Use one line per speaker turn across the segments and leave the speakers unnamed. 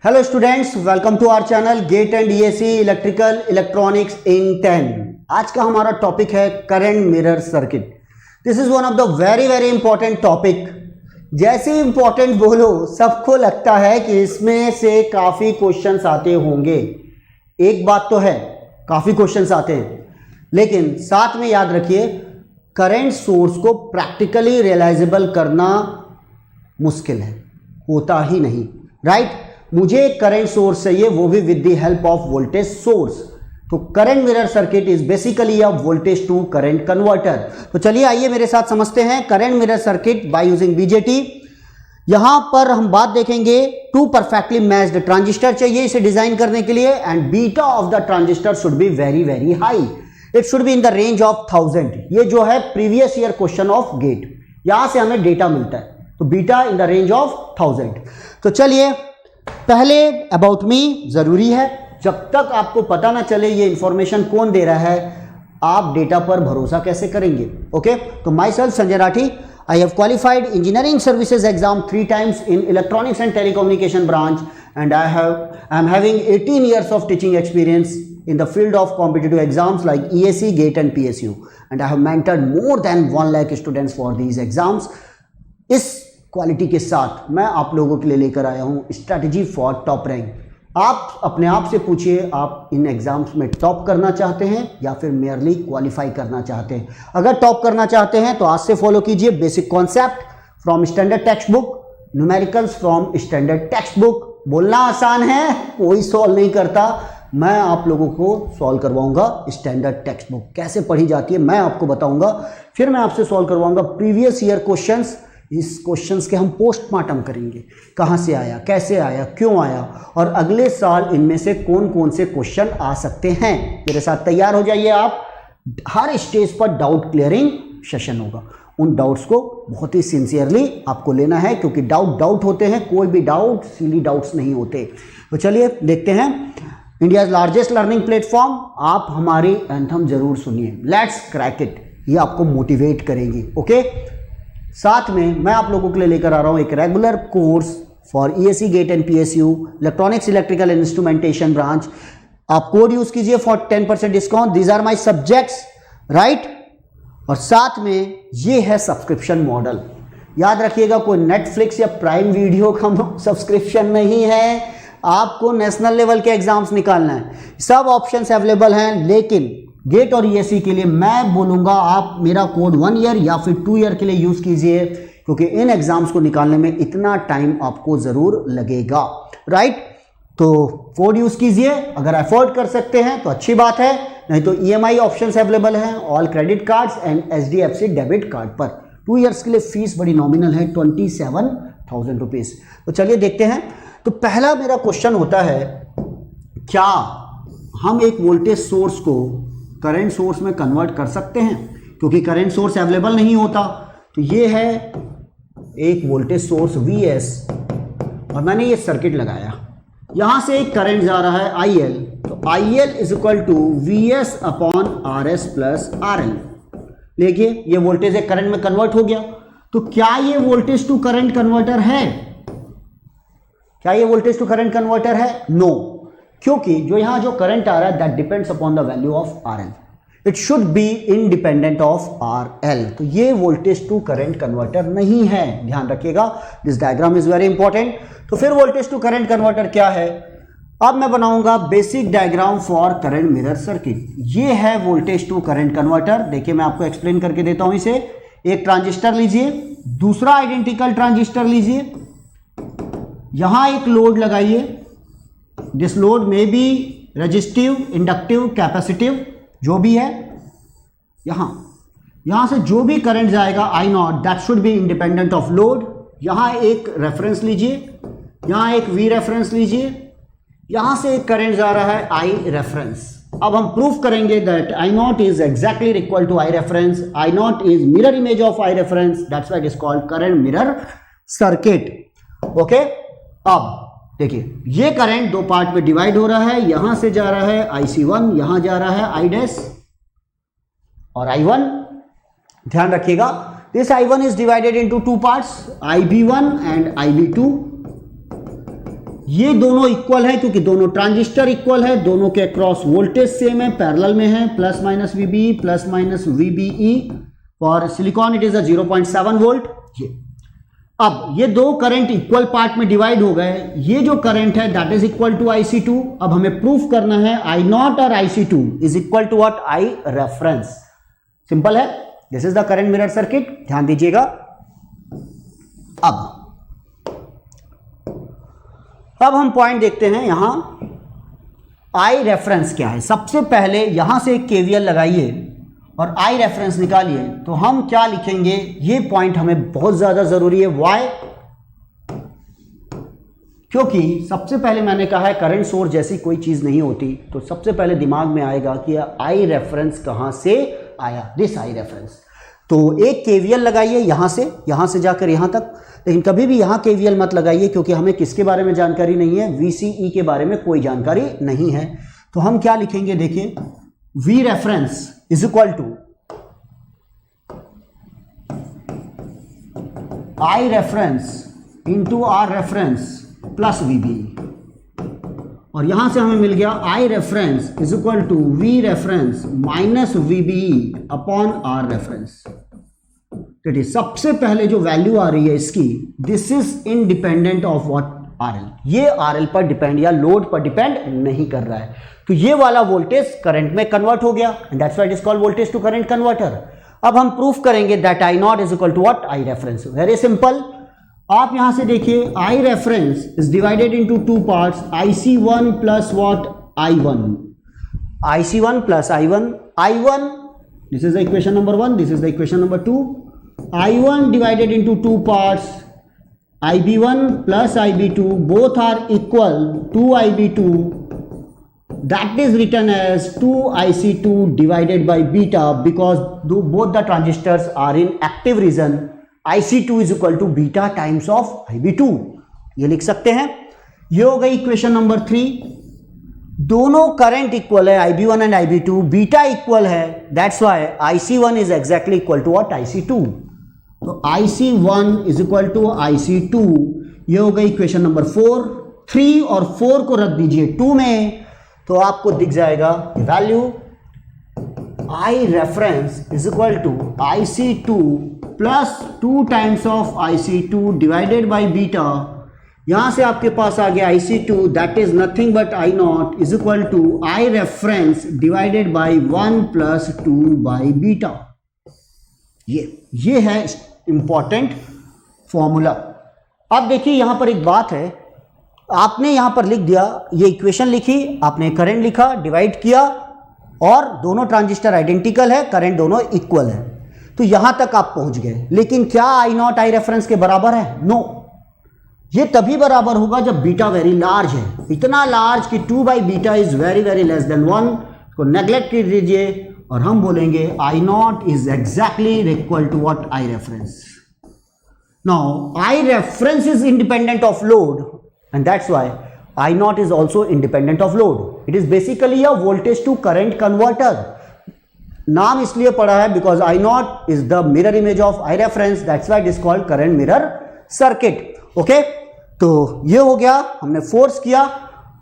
Hello students, welcome to our channel GATE and ESE Electrical Electronics in 10। आज का हमारा topic है current mirror circuit. This is one of the very important topic. जैसे important बोलो सबको लगता है कि इसमें से काफ़ी क्वेश्चंस आते होंगे। एक बात तो है, काफ़ी क्वेश्चंस आते हैं, लेकिन साथ में याद रखिए करंट सोर्स को प्रैक्टिकली रियलाइजेबल करना मुश्किल है, होता ही नहीं, राइट। मुझे एक करंट सोर्स चाहिए, वो भी with the help of voltage source. तो current mirror circuit is basically a voltage to current converter. तो चलिए आइए मेरे साथ समझते हैं current mirror circuit by using BJT. यहां पर हम बात देखेंगे टू परफेक्टली मैच्ड ट्रांजिस्टर चाहिए इसे डिजाइन करने के लिए, and beta of the transistor should be very high. It should be in the range of 1000। ये जो है previous year question of GATE, यहां से हमें डेटा मिलता है। तो beta in the range of 1000। तो चलिए पहले अबाउट मी जरूरी है। जब तक आपको पता ना चले ये इंफॉर्मेशन कौन दे रहा है, आप डेटा पर भरोसा कैसे करेंगे। ओके, तो my self Sanjay Rathi, I have qualified engineering services exam 3 times in electronics and telecommunication branch, and I am having 18 years of teaching experience in the field of competitive exams like ESE, GATE and PSU, and I have mentored more than 1 lakh students for these exams। इस quality के साथ मैं आप लोगों के लिए लेकर आया हूं स्ट्रैटेजी फॉर टॉप रैंक। आप अपने आप से पूछिए, आप इन एग्जाम्स में टॉप करना चाहते हैं या फिर मेयरली क्वालिफाई करना चाहते हैं। अगर टॉप करना चाहते हैं तो आज से फॉलो कीजिए basic concept from standard text book, numericals from standard text book. बोलना आसान है, कोई सॉल्व नहीं करता, मैं आप लोगों को सॉल्व करवाऊंगा। स्टैंडर्ड टेक्स्ट बुक कैसे पढ़ी जाती है मैं आपको बताऊंगा, फिर मैं आपसे सॉल्व करवाऊंगा प्रीवियस ईयर क्वेश्चंस। इस क्वेश्चंस के हम पोस्टमार्टम करेंगे, कहाँ से आया, कैसे आया, क्यों आया, और अगले साल इनमें से कौन कौन से क्वेश्चन आ सकते हैं। मेरे साथ तैयार हो जाइए आप। हर स्टेज पर डाउट क्लियरिंग सेशन होगा। उन डाउट्स को बहुत ही सिंसियरली आपको लेना है, क्योंकि डाउट होते हैं, कोई भी डाउट सिली डाउट्स नहीं होते। तो चलिए देखते हैं। इंडिया लार्जेस्ट लर्निंग प्लेटफॉर्म, आप हमारी एंथम जरूर सुनिए, लेट्स क्रैक इट। ये आपको मोटिवेट करेगी। ओके, साथ में मैं आप लोगों के लिए लेकर आ रहा हूं एक regular course for ESE, GATE and PSU electronics electrical instrumentation branch. आप कोड यूज कीजिए for 10% discount. These are my subjects, right. और साथ में ये है सब्सक्रिप्शन मॉडल। याद रखिएगा, कोई नेटफ्लिक्स या प्राइम वीडियो का सब्सक्रिप्शन नहीं है। आपको नेशनल लेवल के एग्जाम्स निकालना है, सब ऑप्शंस अवेलेबल हैं, लेकिन गेट और ESE के लिए मैं बोलूंगा आप मेरा कोड 1 ईयर या फिर 2 ईयर के लिए यूज कीजिए, क्योंकि इन एग्जाम्स को निकालने में इतना टाइम आपको जरूर लगेगा, राइट। तो कोड यूज कीजिए, अगर अफोर्ड कर सकते हैं तो अच्छी बात है, नहीं तो EMI ऑप्शंस अवेलेबल हैं all credit cards and HDFC debit card पर। 2 ईयर्स के लिए फीस बड़ी नॉमिनल है, 27,000 रुपीज। तो चलिए देखते हैं। तो पहला मेरा क्वेश्चन होता है, क्या हम एक वोल्टेज सोर्स को करंट सोर्स में कन्वर्ट कर सकते हैं, क्योंकि करंट सोर्स अवेलेबल नहीं होता। तो ये है एक वोल्टेज सोर्स VS, और मैंने ये सर्किट लगाया, यहां से एक करंट जा रहा है IL। तो IL is equal to VS upon RS plus RL। देखिए ये वोल्टेज एक करंट में कन्वर्ट हो गया। तो क्या ये वोल्टेज टू करंट कन्वर्टर है? क्या ये वोल्टेज टू करंट कन्वर्टर है? नो, क्योंकि जो यहां जो करंट आ रहा है that depends upon the value of RL। It should be independent of RL। तो ये वोल्टेज टू करंट कन्वर्टर नहीं है, ध्यान रखिएगा। This diagram is very important. तो फिर वोल्टेज टू करंट कन्वर्टर क्या है? अब मैं बनाऊंगा basic diagram for current mirror circuit. ये है वोल्टेज टू करंट कन्वर्टर। देखिए मैं आपको एक्सप्लेन करके देता हूं इसे। एक ट्रांजिस्टर लीजिए, दूसरा आइडेंटिकल ट्रांजिस्टर लीजिए, यहां एक लोड लगाइए। दिस लोड में बी रेजिस्टिव, इंडक्टिव, कैपेसिटिव, जो भी है। यहां से जो भी करंट जाएगा I0 that should be independent of load. यहां एक रेफरेंस लीजिए, यहां एक V रेफरेंस लीजिए, यहां से एक करंट जा रहा है I रेफरेंस। अब हम प्रूफ करेंगे that I0 is exactly equal to I reference. I0 is mirror image of I reference, that's why it is called current mirror circuit. Okay, अब देखिए ये करंट दो पार्ट में डिवाइड हो रहा है। यहां से जा रहा है IC1, यहां जा रहा है I डैश और I1। ध्यान रखिएगा, this I1 is divided into 2 parts, IB1 and IB2। ये दोनों इक्वल है क्योंकि दोनों ट्रांजिस्टर इक्वल है, दोनों के अक्रॉस वोल्टेज सेम है, पैरेलल में है, plus minus VB plus minus VBE. For silicon it is a 0.7 volt. ये अब ये दो करंट इक्वल पार्ट में डिवाइड हो गए। ये जो करंट है that is equal to IC2। अब हमें प्रूफ करना है I0 और IC2 is equal to what, I reference. Simple है, this is the current mirror circuit, ध्यान दीजिएगा। अब हम पॉइंट देखते हैं यहां I रेफरेंस क्या है। सबसे पहले यहां से एक KVL लगाइए और I रेफरेंस निकालिए, तो हम क्या लिखेंगे, ये पॉइंट हमें बहुत ज्यादा जरूरी है। Why? क्योंकि सबसे पहले मैंने कहा है करंट सोर्स जैसी कोई चीज नहीं होती, तो सबसे पहले दिमाग में आएगा कि I रेफरेंस कहां से आया, दिस I रेफरेंस। तो एक KVL लगाइए यहां से जाकर यहां तक, लेकिन कभी भी यहां KVL मत लगाइए क्योंकि हमें किसके बारे में जानकारी नहीं है, VCE के बारे में कोई जानकारी नहीं है। तो हम क्या लिखेंगे, देखिए V reference is equal to I reference into R reference plus VB, और यहां से हमें मिल गया I reference is equal to V reference minus VBE upon R reference. सबसे पहले जो वैल्यू आ रही है इसकी, this is independent of what, RL। ये RL पर डिपेंड या लोड पर डिपेंड नहीं कर रहा है, तो ये वाला वोल्टेज करंट में कन्वर्ट हो गया, and that's why it is called voltage to current converter. अब हम प्रूफ करेंगे that I0 is equal to what, I reference. Very simple, आप यहां से देखिए I reference is divided into two parts, IC1 plus what, I1। IC1 plus I1, this is the equation number 1, this is the equation number 2। I1 divided into two parts, IB1 plus IB2, both are equal to IB2, that is written as 2IC2 divided by beta, because both the transistors are in active region, IC2 is equal to beta times of IB2। ये लिख सकते हैं। ये हो गई equation number 3। दोनों current equal है, IB1 and IB2, beta equal है, that's why IC1 is exactly equal to what, IC2। तो IC1 is equal to IC2। ये हो गई इक्वेशन नंबर 4। 3 और 4 को रख दीजिए 2 में, तो आपको दिख जाएगा value I reference is equal to IC2 plus 2 times of IC2 divided by beta. यहां से आपके पास आ गया IC2, that is nothing but I0 is equal to I reference divided by 1 plus 2 by beta. ये है इंपॉर्टेंट फॉर्मूला। अब देखिए यहां पर एक बात है, आपने यहां पर लिख दिया, ये इक्वेशन लिखी, आपने करंट लिखा, डिवाइड किया, और दोनों ट्रांजिस्टर आइडेंटिकल है, करंट दोनों इक्वल है, तो यहां तक आप पहुंच गए। लेकिन क्या I0 I रेफरेंस के बराबर है? नो। ये तभी बराबर होगा जब बीटा वेरी लार्ज है, इतना लार्ज कि 2 by beta is very very less than 1 को नेग्लेक्ट कर दीजिए, और हम बोलेंगे I0 is exactly equal to what, I reference. Now I reference is independent of load, and that's why I0 is also independent of load. It is basically a voltage to current converter. नाम इसलिए पड़ा है because I0 is the mirror image of I reference. That's why it is called current mirror circuit. Okay? तो ये हो गया, हमने force किया,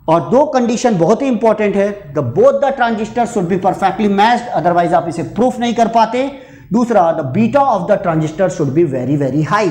और दो कंडीशन बहुत ही इंपॉर्टेंट है, the both the transistor should be perfectly matched, otherwise आप इसे प्रूफ नहीं कर पाते। दूसरा, the beta of the transistor should be very very high.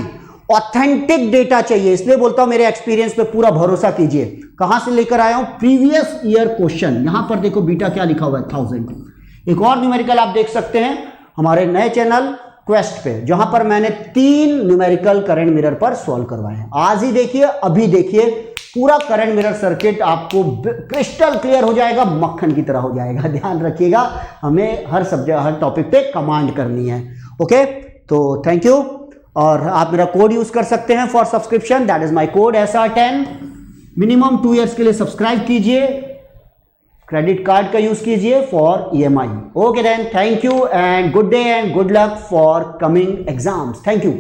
Authentic data चाहिए, इसलिए बोलता हूं मेरे एक्सपीरियंस पे पूरा भरोसा कीजिए। कहां से लेकर आया हूं? Previous year question. यहां पर देखो बीटा क्या लिखा हुआ है, 1000। एक और न्यूमेरिकल आप देख सकते हैं हमारे नए चैनल क्वेस्ट पे, जहां पर मैंने 3 न्यूमेरिकल करंट मिरर पर सॉल्व करवाए हैं। आज ही देखिए, अभी देखिए, पूरा करंट मिरर सर्किट आपको क्रिस्टल क्लियर हो जाएगा, मक्खन की तरह हो जाएगा। ध्यान रखिएगा, हमें हर सब्जेक्ट हर टॉपिक पे कमांड करनी है। ओके, तो थैंक यू। और आप मेरा कोड यूज कर सकते हैं for subscription, that is my code SR10। Minimum 2 years के लिए सब्सक्राइब कीजिए, क्रेडिट कार्ड का यूज कीजिए for EMI। Okay then, thank you and good day and good luck for coming exams. Thank you.